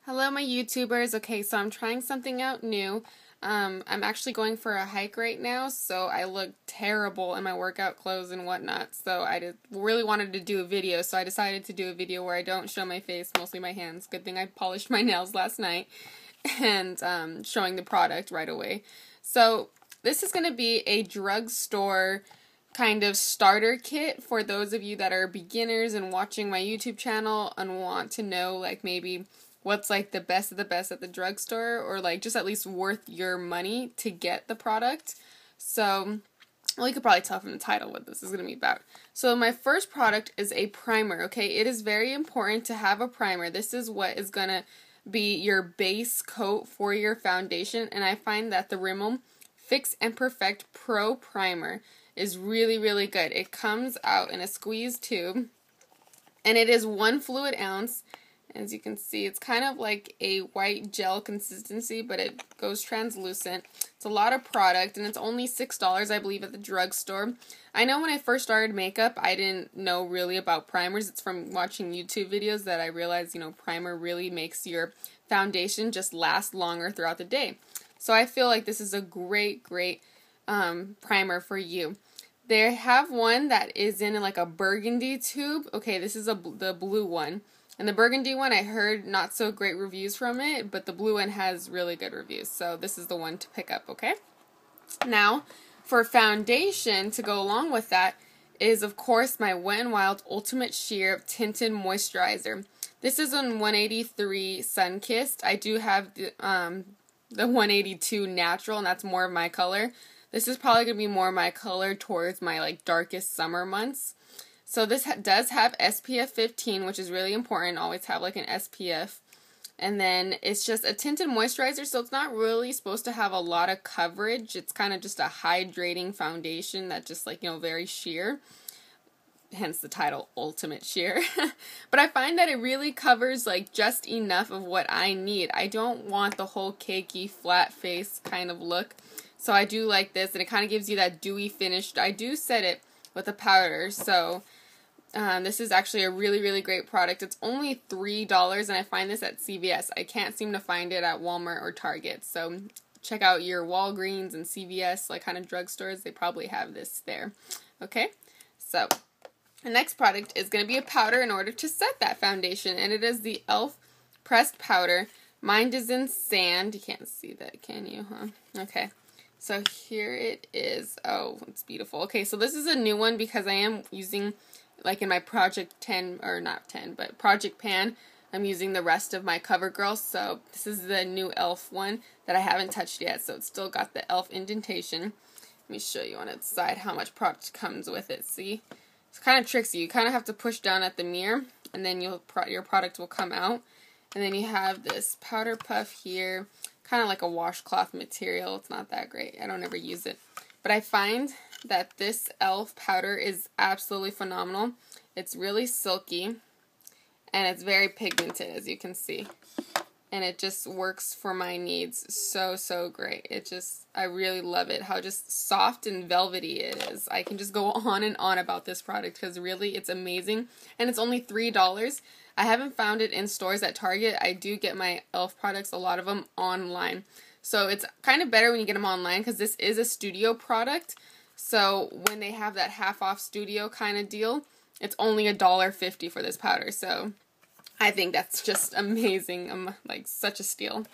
Hello, my YouTubers. Okay, so I'm trying something out new. I'm actually going for a hike right now, so I look terrible in my workout clothes and whatnot. So I really wanted to do a video, so I decided to do a video where I don't show my face, mostly my hands. Good thing I polished my nails last night, and showing the product right away. So this is going to be a drugstore kind of starter kit for those of you that are beginners and watching my YouTube channel and want to know like maybe what's like the best of the best at the drugstore, or like just at least worth your money to get the product. So, well, you could probably tell from the title what this is going to be about. So my first product is a primer, okay? It is very important to have a primer. This is what is going to be your base coat for your foundation, and I find that the Rimmel Fix and Perfect Pro Primer is really, really good. It comes out in a squeeze tube, and it is 1 fluid ounce. As you can see, it's kind of like a white gel consistency, but it goes translucent. It's a lot of product, and it's only $6, I believe, at the drugstore. I know when I first started makeup, I didn't know really about primers. It's from watching YouTube videos that I realized, primer really makes your foundation just last longer throughout the day. So I feel like this is a great primer for you. They have one that is in like a burgundy tube. Okay, this is the blue one. And the burgundy one, I heard not so great reviews from it, but the blue one has really good reviews. So this is the one to pick up, okay? Now, for foundation to go along with that is, of course, my Wet n Wild Ultimate Sheer Tinted Moisturizer. This is on 183 Sunkissed. I do have the 182 Natural, and that's more of my color. This is probably going to be more my color towards my like darkest summer months. So this does have SPF 15, which is really important. Always have like an SPF. And then it's just a tinted moisturizer, so it's not really supposed to have a lot of coverage. It's kind of just a hydrating foundation that just like, very sheer. Hence the title, Ultimate Sheer. But I find that it really covers like just enough of what I need. I don't want the whole cakey, flat face kind of look. So I do like this, and it kind of gives you that dewy finish. I do set it with a powder, so this is actually a really great product. It's only $3, and I find this at CVS. I can't seem to find it at Walmart or Target. So check out your Walgreens and CVS, like kind of drugstores. They probably have this there. Okay, so the next product is going to be a powder in order to set that foundation, and it is the e.l.f. pressed powder. Mine is in sand. You can't see that, can you? Huh? Okay. So here it is. Oh, it's beautiful. Okay, so this is a new one because I am using, like in my Project 10, or not 10, but Project Pan, I'm using the rest of my CoverGirl. So this is the new e.l.f. one that I haven't touched yet. So it's still got the e.l.f. indentation. Let me show you on its side how much product comes with it. See? It's kind of tricksy. You kind of have to push down at the mirror, and then your product will come out. And then you have this powder puff here. Kind of like a washcloth material. It's not that great. I don't ever use it. But I find that this e.l.f. powder is absolutely phenomenal. It's really silky, and it's very pigmented, as you can see. And it just works for my needs so great. I really love it, how just soft and velvety it is. I can just go on and on about this product because really it's amazing. And it's only $3. I haven't found it in stores at Target. I do get my e.l.f. products, a lot of them, online. So it's kind of better when you get them online because this is a studio product. So when they have that half off studio kind of deal, it's only $1.50 for this powder. So I think that's just amazing. Like such a steal.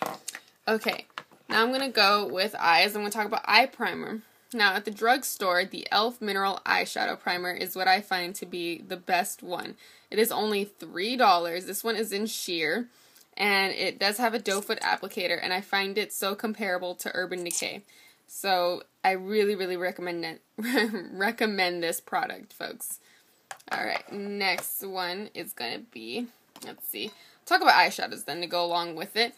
Okay, now I'm going to go with eyes. I'm going to talk about eye primer. Now at the drugstore, the e.l.f. Mineral Eyeshadow Primer is what I find to be the best one. It is only $3. This one is in sheer, and it does have a doe foot applicator, and I find it so comparable to Urban Decay. So I really recommend it. Recommend this product, folks. Alright, next one is going to be, let's see, talk about eyeshadows then to go along with it.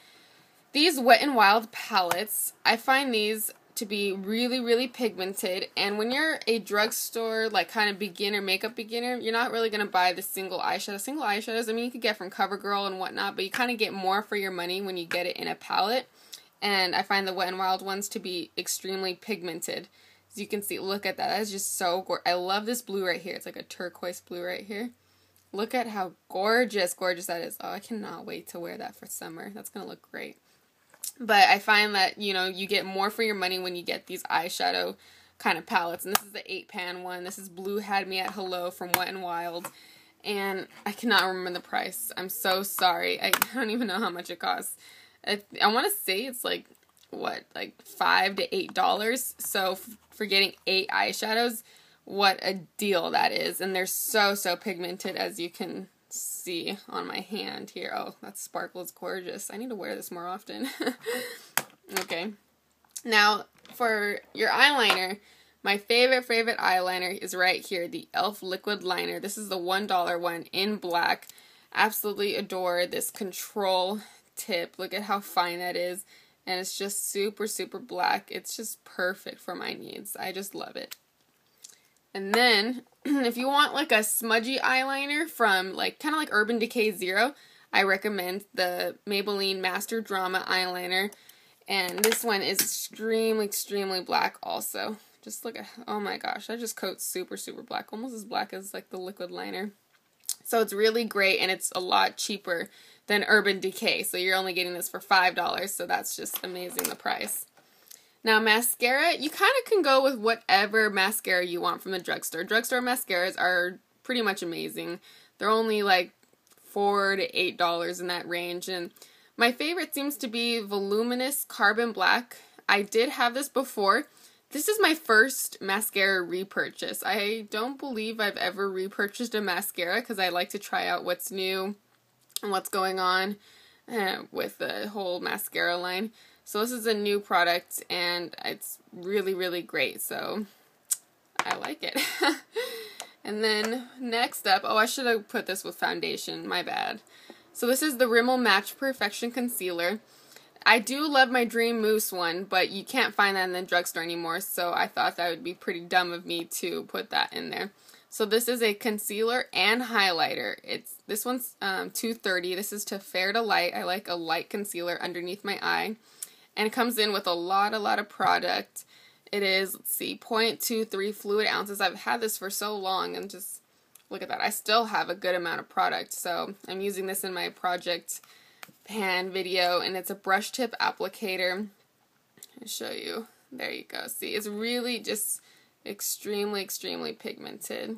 These Wet n Wild palettes, I find these to be really pigmented, and when you're a drugstore like kind of makeup beginner, you're not really going to buy the single eyeshadows. I mean, you could get from CoverGirl and whatnot, but you kind of get more for your money when you get it in a palette. And I find the Wet n Wild ones to be extremely pigmented. As you can see, look at that. That is just so gorgeous. I love this blue right here. It's like a turquoise blue right here. Look at how gorgeous that is. Oh, I cannot wait to wear that for summer. That's going to look great. But I find that, you know, you get more for your money when you get these eyeshadow kind of palettes. And this is the 8-pan one. This is Blue Had Me at Hello from Wet n Wild. And I cannot remember the price. I'm so sorry. I don't even know how much it costs. I want to say it's like, what, like $5 to $8. So for getting 8 eyeshadows, what a deal that is. And they're so pigmented, as you can see on my hand here. Oh, that sparkle is gorgeous. I need to wear this more often. Okay. Now, for your eyeliner, my favorite eyeliner is right here, the e.l.f. Liquid Liner. This is the $1 one in black. Absolutely adore this control tip. Look at how fine that is. And it's just super black. It's just perfect for my needs. I just love it. And then, if you want like a smudgy eyeliner from like kind of like Urban Decay Zero, I recommend the Maybelline Master Drama eyeliner. And this one is extremely black also. Just look at, oh my gosh, that just coats super black. Almost as black as like the liquid liner. So it's really great, and it's a lot cheaper than Urban Decay. So you're only getting this for $5, so that's just amazing, the price. Now mascara, you kind of can go with whatever mascara you want from the drugstore. Drugstore mascaras are pretty much amazing. They're only like $4 to $8 in that range, and my favorite seems to be Voluminous Carbon Black. I did have this before. This is my first mascara repurchase. I don't believe I've ever repurchased a mascara because I like to try out what's new and what's going on with the whole mascara line. So this is a new product, and it's really great, so I like it. And then next up, oh, I should have put this with foundation, my bad. So this is the Rimmel Match Perfection Concealer. I do love my Dream Mousse one, but you can't find that in the drugstore anymore, so I thought that would be pretty dumb of me to put that in there. So this is a concealer and highlighter. This one's $2.30. This is to fair to light. I like a light concealer underneath my eye. And it comes in with a lot of product. It is, let's see, 0.23 fluid ounces. I've had this for so long, and just look at that. I still have a good amount of product, so I'm using this in my project pan video, and it's a brush tip applicator. I'll show you. There you go. See, it's really just extremely pigmented.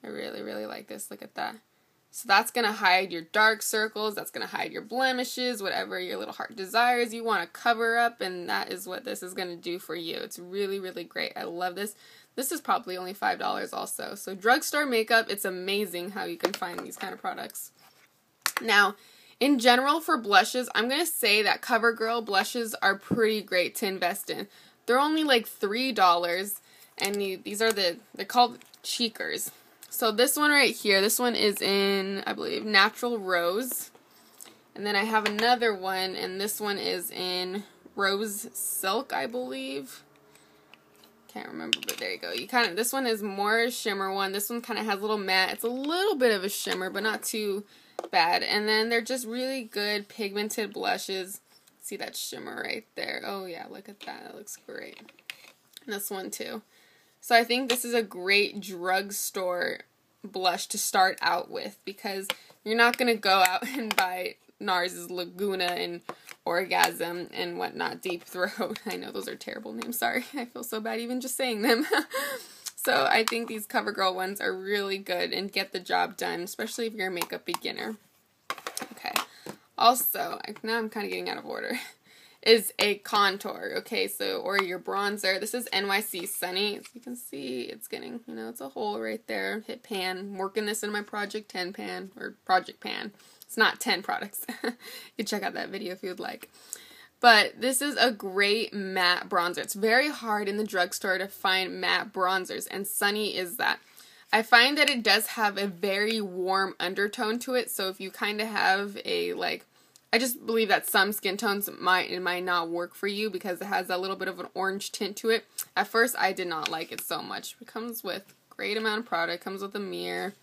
I really like this. Look at that. So that's going to hide your dark circles, that's going to hide your blemishes, whatever your little heart desires you want to cover up, and that is what this is going to do for you. It's really great. I love this. This is probably only $5 also. So drugstore makeup, it's amazing how you can find these kind of products. Now, in general for blushes, I'm going to say that CoverGirl blushes are pretty great to invest in. They're only like $3, and these are they're called cheekers. So this one right here, this one is in, I believe, Natural Rose. And then I have another one, and this one is in Rose Silk, I believe. Can't remember, but there you go. This one is more a shimmer one. This one kind of has a little matte. It's a little bit of a shimmer, but not too bad. And then they're just really good pigmented blushes. See that shimmer right there? Oh yeah, look at that. That looks great. And this one too. So I think this is a great drugstore blush to start out with, because you're not going to go out and buy NARS's Laguna and Orgasm and whatnot, Deep Throat. I know those are terrible names. Sorry. I feel so bad even just saying them. So I think these CoverGirl ones are really good and get the job done, especially if you're a makeup beginner. Okay. Also, now I'm kind of getting out of order, is a contour, okay, so, or your bronzer. This is NYC Sunny. As you can see, it's getting, you know, it's a hole right there. Hit pan. I'm working this in my Project 10 pan, or Project Pan. It's not 10 products. You can check out that video if you would like. But this is a great matte bronzer. It's very hard in the drugstore to find matte bronzers, and Sunny is that. I find that it does have a very warm undertone to it, so if you kind of have a, like, I just believe that some skin tones might not work for you because it has a little bit of an orange tint to it. At first, I did not like it so much. It comes with a great amount of product. Comes with a mirror.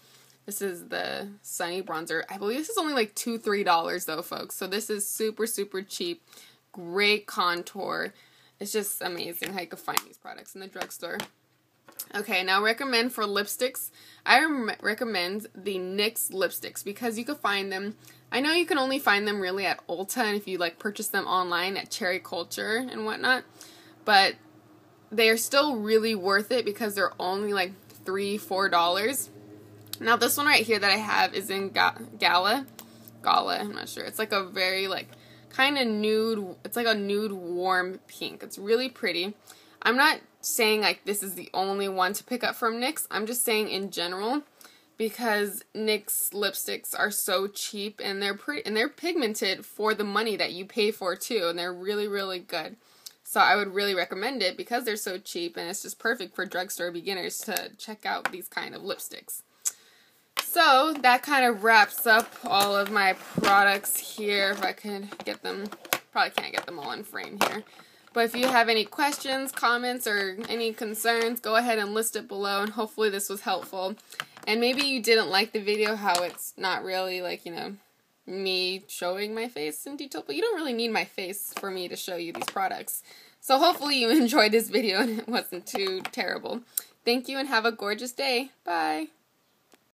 This is the Sunny bronzer. I believe this is only like $2, $3 though, folks. So this is super cheap. Great contour. It's just amazing how you can find these products in the drugstore. Okay, now recommend for lipsticks. I recommend the NYX lipsticks because you can find them. I know you can only find them really at Ulta and if you like purchase them online at Cherry Culture and whatnot. But they are still really worth it because they're only like $3-4. Now this one right here that I have is in Gala, I'm not sure. It's like a very like kind of nude, it's like a nude warm pink. It's really pretty. I'm not saying like this is the only one to pick up from NYX. I'm just saying in general because NYX lipsticks are so cheap and they're pretty and they're pigmented for the money that you pay for too, and they're really, really good. So I would really recommend it because they're so cheap and it's just perfect for drugstore beginners to check out these kind of lipsticks. So that kind of wraps up all of my products here. If I could get them, probably can't get them all in frame here. But if you have any questions, comments, or any concerns, go ahead and list it below, and hopefully this was helpful. And maybe you didn't like the video, how it's not really like, you know, me showing my face in detail, but you don't really need my face for me to show you these products. So hopefully you enjoyed this video and it wasn't too terrible. Thank you and have a gorgeous day. Bye.